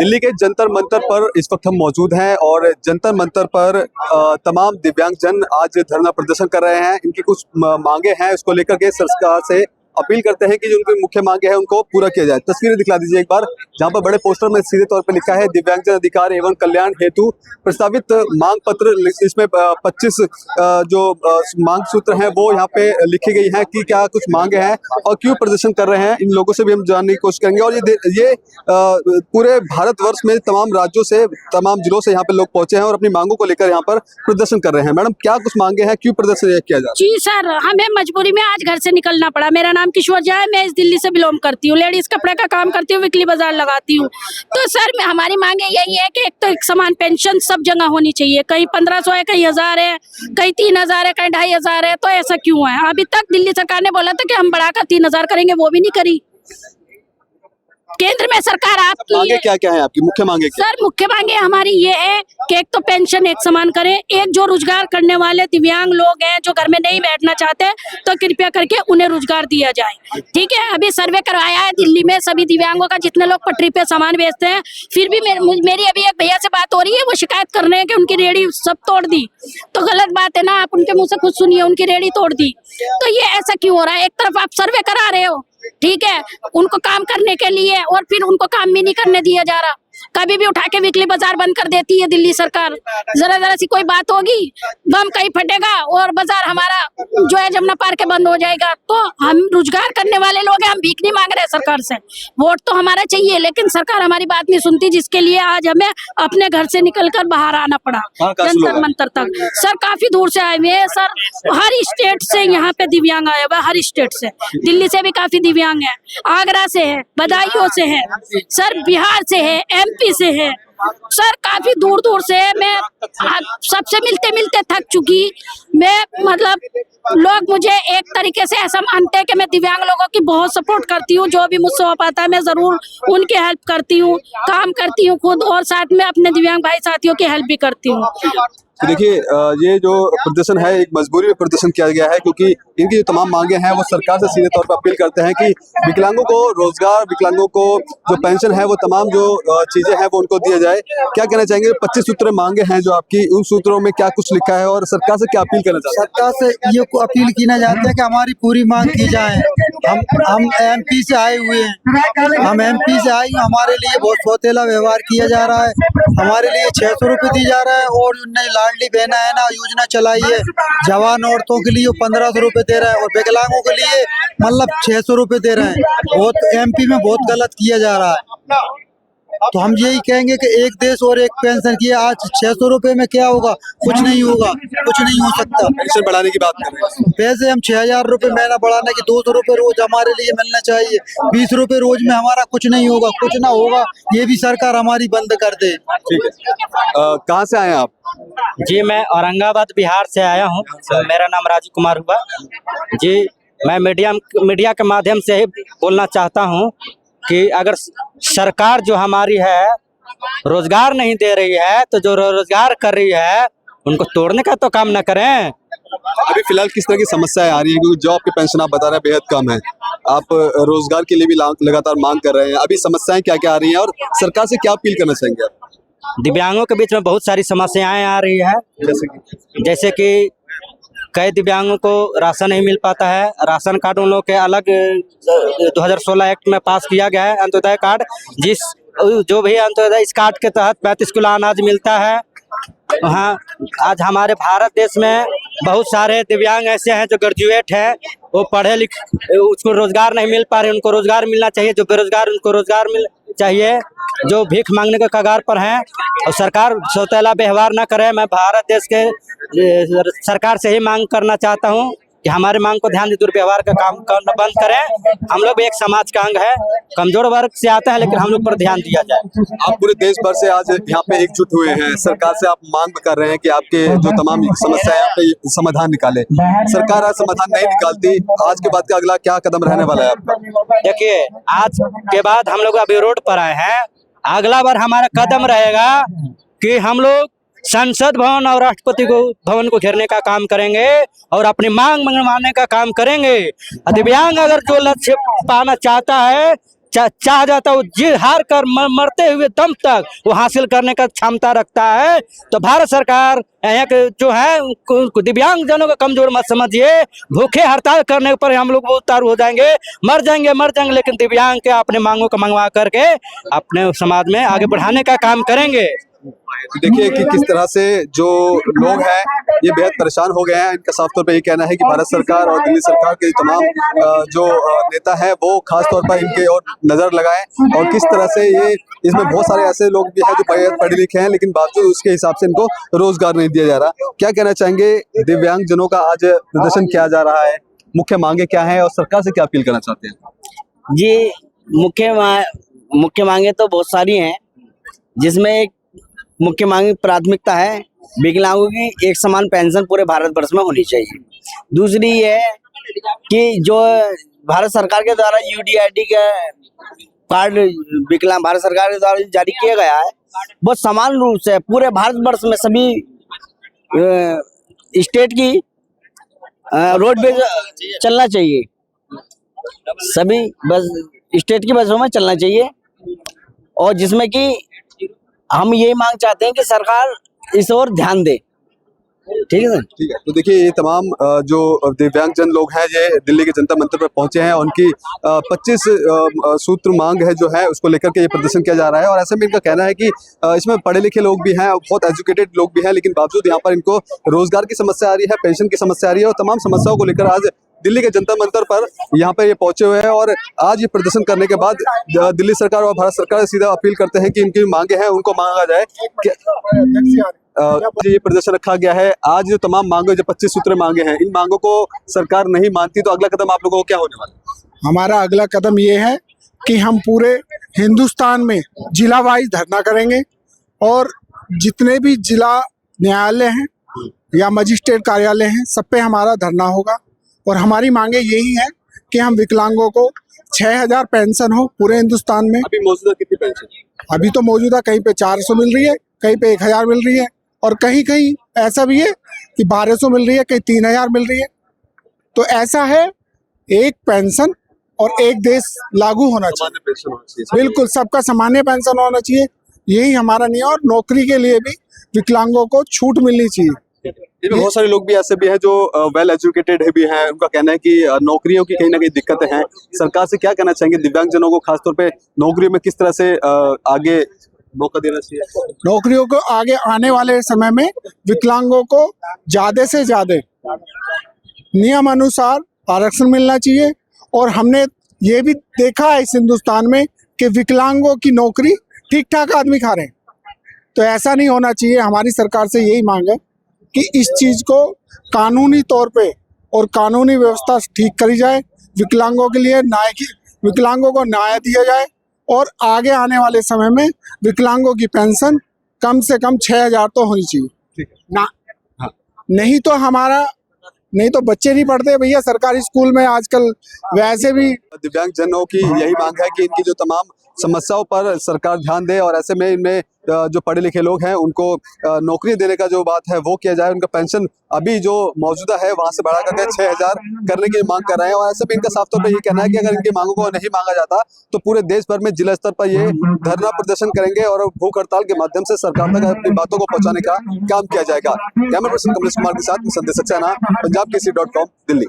दिल्ली के जंतर मंतर पर इस वक्त हम मौजूद हैं और जंतर मंतर पर तमाम दिव्यांगजन आज धरना प्रदर्शन कर रहे हैं। इनकी कुछ मांगे हैं, उसको लेकर के सरकार से अपील करते हैं कि जो उनकी मुख्य मांगे हैं उनको पूरा किया जाए। तस्वीरें दिखला दीजिए एक बार, जहां पर बड़े पोस्टर में सीधे तौर पर लिखा है दिव्यांगजन अधिकार एवं कल्याण हेतु प्रस्तावित मांग पत्र। इसमें 25 जो मांग सूत्र हैं वो यहाँ पे लिखी गई हैं कि क्या कुछ मांगे हैं और क्यों प्रदर्शन कर रहे हैं। इन लोगों से भी हम जानने की कोशिश करेंगे। और ये पूरे भारतवर्ष में तमाम राज्यों से, तमाम जिलों से यहाँ पे लोग पहुंचे हैं और अपनी मांगों को लेकर यहाँ पर प्रदर्शन कर रहे हैं। मैडम, क्या कुछ मांगे हैं, क्यों प्रदर्शन किया जा रहा है? जी सर, हमें मजबूरी में आज घर से निकलना पड़ा। मेरा नाम किशोर झा है, मैं इस दिल्ली से बिलोंग करती हूँ, लेडीज कपड़े का काम करती हूँ, वीकली बाजार लगाती हूँ। तो सर हमारी मांगे यही है कि एक तो एक समान पेंशन सब जगह होनी चाहिए। कहीं 1500 है, कहीं 1000 है, कहीं 3000 है, कहीं 2500 है। तो ऐसा क्यों है? अभी तक दिल्ली सरकार ने बोला था कि हम बढ़ाकर 3000 करेंगे, वो भी नहीं करी। केंद्र में सरकार आपकी मांगे क्या क्या है आपकी मुख्य मांगे क्या? सर मुख्य मांगे हमारी ये है कि एक तो पेंशन एक समान करें, एक जो रोजगार करने वाले दिव्यांग लोग हैं जो घर में नहीं बैठना चाहते तो कृपया करके उन्हें रोजगार दिया जाए। ठीक है, अभी सर्वे करवाया है दिल्ली में सभी दिव्यांगों का, जितने लोग पटरी पे सामान बेचते हैं। फिर भी मेरी अभी एक भैया से बात हो रही है, वो शिकायत कर रहे हैं कि उनकी रेहड़ी सब तोड़ दी। तो गलत बात है ना, आप उनके मुंह से खुद सुनिए, उनकी रेहड़ी तोड़ दी। तो ये ऐसा क्यों हो रहा है? एक तरफ आप सर्वे करा रहे हो, ठीक है, उनको काम करने के लिए, और फिर उनको काम भी नहीं करने दिया जा रहा। कभी भी उठा के वीकली बाजार बंद कर देती है दिल्ली सरकार। जरा सी कोई बात होगी, बम कहीं फटेगा और बाजार हमारा जो है जमुना पार्क के बंद हो जाएगा। तो हम रोजगार करने वाले लोग हैं, हम भीख नहीं मांग रहे सरकार से। वोट तो हमारा चाहिए, लेकिन सरकार हमारी बात नहीं सुनती, जिसके लिए आज हमें अपने घर से निकलकर बाहर आना पड़ा जंतर मंतर तक। सर काफी दूर से आए हुए हैं सर, हर स्टेट से यहाँ पे दिव्यांग आए हुए, हर स्टेट से। दिल्ली से भी काफी दिव्यांग है, आगरा से है, बदायूं से है, सर बिहार से है, MP से है, सर काफी दूर दूर से है। मैं सबसे मिलते मिलते थक चुकी। मैं मतलब लोग मुझे एक तरीके से ऐसा मानते हैं कि मैं दिव्यांग लोगों की बहुत सपोर्ट करती हूँ। जो भी मुझसे हो पाता है मैं जरूर उनकी हेल्प करती हूँ, काम करती हूँ खुद, और साथ में अपने दिव्यांग भाई साथियों की हेल्प भी करती हूँ। तो देखिए, ये जो प्रदर्शन है एक मजबूरी में प्रदर्शन किया गया है, क्योंकि इनकी जो तमाम मांगे हैं वो सरकार से सीधे तौर पर अपील करते हैं कि विकलांगों को रोजगार, विकलांगों को जो पेंशन है, वो तमाम जो चीजें हैं वो उनको दिया जाए। क्या कहना चाहेंगे? 25 सूत्र मांगे हैं जो आपकी, उन सूत्रों में क्या कुछ लिखा है और सरकार से क्या अपील करना चाहते हैं? सरकार से ये अपील करना चाहते हैं कि हमारी पूरी मांग की जाए। हम MP से आए हुए हैं, हम MP से आए, हमारे लिए बहुत सौतेला व्यवहार किया जा रहा है। हमारे लिए 600 रुपये दी जा रहा है, और लाडली बहना है ना योजना चलाई है, जवान औरतों के लिए 1500 रुपये दे रहा है, और विकलांगों के लिए मतलब 600 रुपये दे रहे हैं। बहुत MP में बहुत गलत किया जा रहा है। तो हम यही कहेंगे कि एक देश और एक पेंशन की। आज 600 रुपये में क्या होगा? कुछ नहीं होगा, कुछ नहीं हो सकता। पेंशन बढ़ाने की बात कर रहे हैं, पैसे हम 6000 रुपये महीना बढ़ाने की, 200 रुपये रोज हमारे लिए मिलना चाहिए। 20 रुपये रोज में हमारा कुछ नहीं होगा, कुछ ना होगा। ये भी सरकार हमारी बंद कर दे। ठीक है। कहाँ से आए हैं आप? जी, मैं औरंगाबाद बिहार से आया हूँ। मेरा नाम राजू कुमार हुआ जी। मैं मीडिया के माध्यम से ही बोलना चाहता हूँ कि अगर सरकार जो हमारी है रोजगार नहीं दे रही है, तो जो रोजगार कर रही है उनको तोड़ने का तो काम न करें। अभी फिलहाल किस तरह की समस्याएं आ रही हैं? क्योंकि जो आपकी पेंशन आप बता रहे हैं बेहद कम है, आप रोजगार के लिए भी लगातार मांग कर रहे हैं। अभी समस्याएं क्या क्या आ रही हैं और सरकार से क्या अपील करना चाहेंगे आप? दिव्यांगों के बीच में बहुत सारी समस्याएं आ रही है, जैसे कि कई दिव्यांगों को राशन नहीं मिल पाता है। राशन कार्ड उन लोगों के अलग 2016 एक्ट में पास किया गया है, अंत्योदय कार्ड, जो भी अंत्योदय, इस कार्ड के तहत 35 किलो अनाज मिलता है। हाँ, आज हमारे भारत देश में बहुत सारे दिव्यांग ऐसे हैं जो ग्रेजुएट हैं, वो पढ़े लिखे, उसको रोजगार नहीं मिल पा रहे। उनको रोजगार मिलना चाहिए। जो बेरोजगार, उनको रोजगार मिल चाहिए। जो भीख मांगने के कगार पर हैं, और सरकार सौतेला व्यवहार न करे। मैं भारत देश के सरकार से ही मांग करना चाहता हूँ कि हमारे मांग को ध्यान दे, दुर्व्यवहार का काम करना बंद करें। हम लोग भी एक समाज का अंग है, कमजोर वर्ग से आता है, लेकिन हम लोग पर ध्यान दिया जाए। आप पूरे देश भर से आज यहाँ पे एकजुट हुए हैं, सरकार से आप मांग कर रहे हैं कि आपके जो तमाम समस्याएं हैं पे समाधान निकाले। सरकार आज समाधान नहीं निकालती, आज के बाद का अगला क्या कदम रहने वाला है आपका? देखिए, आज के बाद हम लोग अभी रोड पर आए हैं। अगला बार हमारा कदम रहेगा कि हम लोग संसद भवन और राष्ट्रपति भवन को घेरने का काम करेंगे और अपनी मांग मनवाने का काम करेंगे। दिव्यांग अगर जो लक्ष्य पाना चाहता है चाह जाता है, वो जी हार कर मरते हुए दम तक वो हासिल करने का क्षमता रखता है। तो भारत सरकार यहाँ के जो है दिव्यांग जनों को कमजोर मत समझिए। भूखे हड़ताल करने पर हम लोग उतारू हो जाएंगे, मर जाएंगे, लेकिन दिव्यांग के अपने मांगों को मंगवा करके अपने समाज में आगे बढ़ाने का काम करेंगे। देखिए कि किस तरह से जो लोग हैं ये बेहद परेशान हो गए हैं। इनका साफ तौर पे ये कहना है कि भारत सरकार और दिल्ली सरकार के तमाम जो नेता हैं वो खास तौर पर इनके और नजर लगाएं और किस तरह से ये इसमें बहुत सारे ऐसे लोग भी हैं जो पढ़े लिखे हैं लेकिन बावजूद उसके हिसाब से इनको रोजगार नहीं दिया जा रहा। क्या कहना चाहेंगे, दिव्यांग जनों का आज प्रदर्शन किया जा रहा है, मुख्य मांगे क्या है और सरकार से क्या अपील करना चाहते हैं? जी मुख्य मांगे तो बहुत सारी हैं, जिसमें एक मुख्य मांग प्राथमिकता है विकलांगों की एक समान पेंशन पूरे भारतवर्ष में होनी चाहिए। दूसरी ये है कि जो भारत सरकार के द्वारा यूडीआईडी का कार्ड विकलांग भारत सरकार के द्वारा जारी किया गया है वो समान रूप से पूरे भारतवर्ष में सभी स्टेट की रोडवेज चलना चाहिए, सभी बस स्टेट की बसों में चलना चाहिए। और जिसमें कि हम यही मांग चाहते हैं कि सरकार इस ओर ध्यान दे। ठीक है सर। ठीक है, तो देखिए ये तमाम जो दिव्यांगजन लोग हैं ये दिल्ली के जंतर मंतर पर पहुंचे हैं। उनकी 25 सूत्र मांग है जो है उसको लेकर के ये प्रदर्शन किया जा रहा है और ऐसे में इनका कहना है कि इसमें पढ़े लिखे लोग भी हैं और बहुत एजुकेटेड लोग भी हैं, लेकिन बावजूद यहाँ पर इनको रोजगार की समस्या आ रही है, पेंशन की समस्या आ रही है और तमाम समस्याओं को लेकर आज दिल्ली के जंतर मंतर पर यहाँ पे ये पहुंचे हुए हैं। और आज ये प्रदर्शन करने के बाद दिल्ली सरकार और भारत सरकार से सीधा अपील करते हैं कि इनकी मांगे हैं उनको मांगा जाए। ये प्रदर्शन रखा गया है। आज जो तमाम मांगे जो 25 सूत्र मांगे हैं, इन मांगों को सरकार नहीं मानती तो अगला कदम आप लोगों को क्या होने वाला है? हमारा अगला कदम ये है कि हम पूरे हिंदुस्तान में जिला वाइज धरना करेंगे और जितने भी जिला न्यायालय हैं या मजिस्ट्रेट कार्यालय हैं सब पे हमारा धरना होगा। और हमारी मांगे यही है कि हम विकलांगों को 6000 पेंशन हो पूरे हिंदुस्तान में। अभी मौजूदा कितनी पेंशन? अभी तो मौजूदा कहीं पे 400 मिल रही है, कहीं पे 1000 मिल रही है और कहीं कहीं ऐसा भी है कि 1200 मिल रही है, कहीं 3000 मिल रही है। तो ऐसा है, एक पेंशन और एक देश लागू होना चाहिए। बिल्कुल सबका सामान्य पेंशन होना चाहिए, यही हमारा नियम। और नौकरी के लिए भी विकलांगों को छूट मिलनी चाहिए। इसमें बहुत सारे लोग भी ऐसे भी हैं जो वेल एजुकेटेड भी हैं, उनका कहना है कि नौकरियों की कहीं ना कहीं दिक्कतें हैं। सरकार से क्या कहना चाहेंगे दिव्यांगजनों को खासतौर पे नौकरियों में किस तरह से आगे मौका देना चाहिए? नौकरियों को आगे आने वाले समय में विकलांगों को ज्यादा से ज्यादा नियम अनुसार आरक्षण मिलना चाहिए। और हमने ये भी देखा है इस हिंदुस्तान में कि विकलांगों की नौकरी ठीक ठाक आदमी खा रहे हैं, तो ऐसा नहीं होना चाहिए। हमारी सरकार से यही मांग है कि इस चीज को कानूनी तौर पे और कानूनी व्यवस्था ठीक करी जाए, विकलांगों के लिए विकलांगों को न्याय दिया जाए और आगे आने वाले समय में विकलांगों की पेंशन कम से कम 6000 तो होनी चाहिए ना। नहीं तो बच्चे नहीं पढ़ते भैया सरकारी स्कूल में आजकल। वैसे भी दिव्यांगजनों की यही मांग है कि इनकी जो तमाम समस्याओं पर सरकार ध्यान दे और ऐसे में इनमें जो पढ़े लिखे लोग हैं उनको नौकरी देने का जो बात है वो किया जाए। उनका पेंशन अभी जो मौजूदा है वहां से बढ़ा करके 6000 करने की मांग कर रहे हैं। और ऐसे में इनका साफ तौर पे ये कहना है कि अगर इनकी मांगों को नहीं मांगा जाता तो पूरे देश भर में जिला स्तर पर ये धरना प्रदर्शन करेंगे और भूख हड़ताल के माध्यम से सरकार तक अपनी बातों को पहुंचाने का काम किया जाएगा। कैमरा पर्सन कमलेश कुमार के साथ संदेश सक्सेना, पंजाब केसरी.com, दिल्ली।